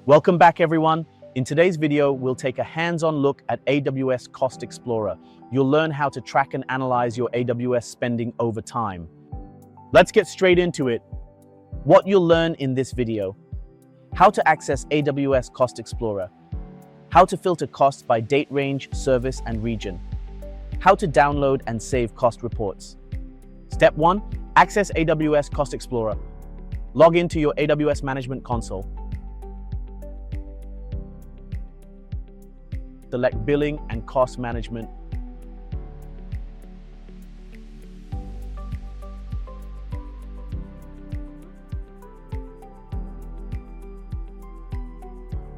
Welcome back, everyone. In today's video, we'll take a hands-on look at AWS Cost Explorer. You'll learn how to track and analyze your AWS spending over time. Let's get straight into it. What you'll learn in this video: how to access AWS Cost Explorer, how to filter costs by date range, service, and region, how to download and save cost reports. Step 1. Access AWS Cost Explorer. Log into your AWS Management Console. Select Billing and Cost Management.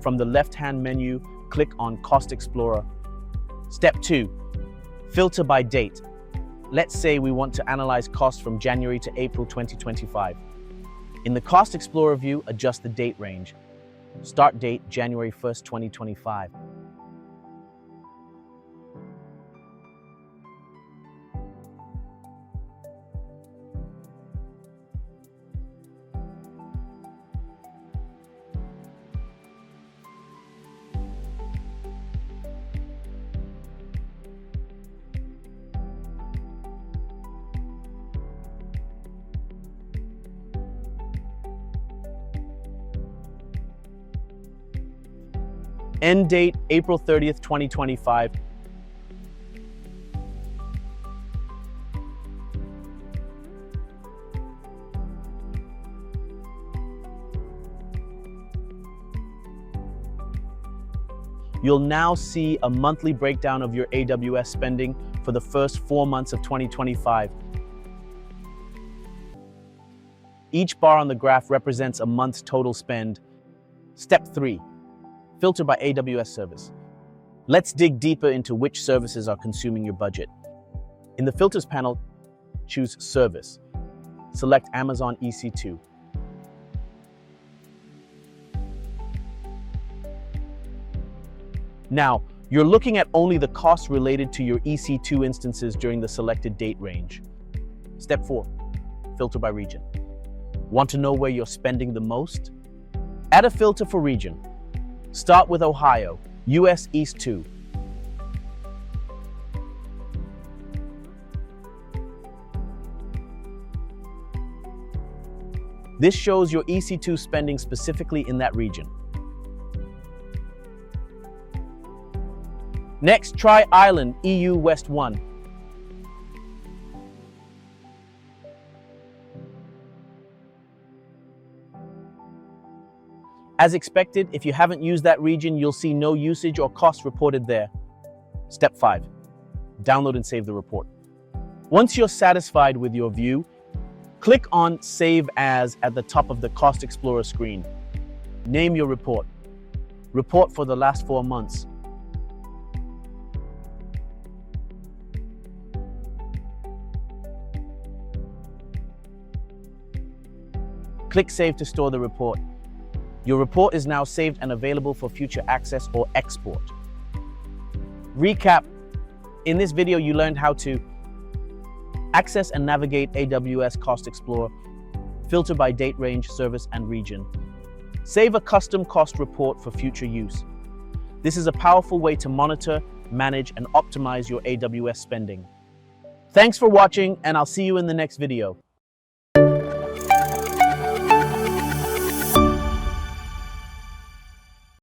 From the left-hand menu, click on Cost Explorer. Step 2. Filter by date. Let's say we want to analyze costs from January to April 2025. In the Cost Explorer view, adjust the date range. Start date January 1st, 2025. End date, April 30th, 2025. You'll now see a monthly breakdown of your AWS spending for the first 4 months of 2025. Each bar on the graph represents a month's total spend. Step 3. Filter by AWS service. Let's dig deeper into which services are consuming your budget. In the Filters panel, choose Service. Select Amazon EC2. Now, you're looking at only the costs related to your EC2 instances during the selected date range. Step 4. Filter by region. Want to know where you're spending the most? Add a filter for region. Start with Ohio, US East 2. This shows your EC2 spending specifically in that region. Next, try Ireland, EU West 1. As expected, if you haven't used that region, you'll see no usage or cost reported there. Step 5. Download and save the report. Once you're satisfied with your view, click on Save As at the top of the Cost Explorer screen. Name your report. Report for the last 4 months. Click Save to store the report. Your report is now saved and available for future access or export. Recap. In this video, you learned how to access and navigate AWS Cost Explorer, filter by date range, service, and region, save a custom cost report for future use. This is a powerful way to monitor, manage, and optimize your AWS spending. Thanks for watching, and I'll see you in the next video.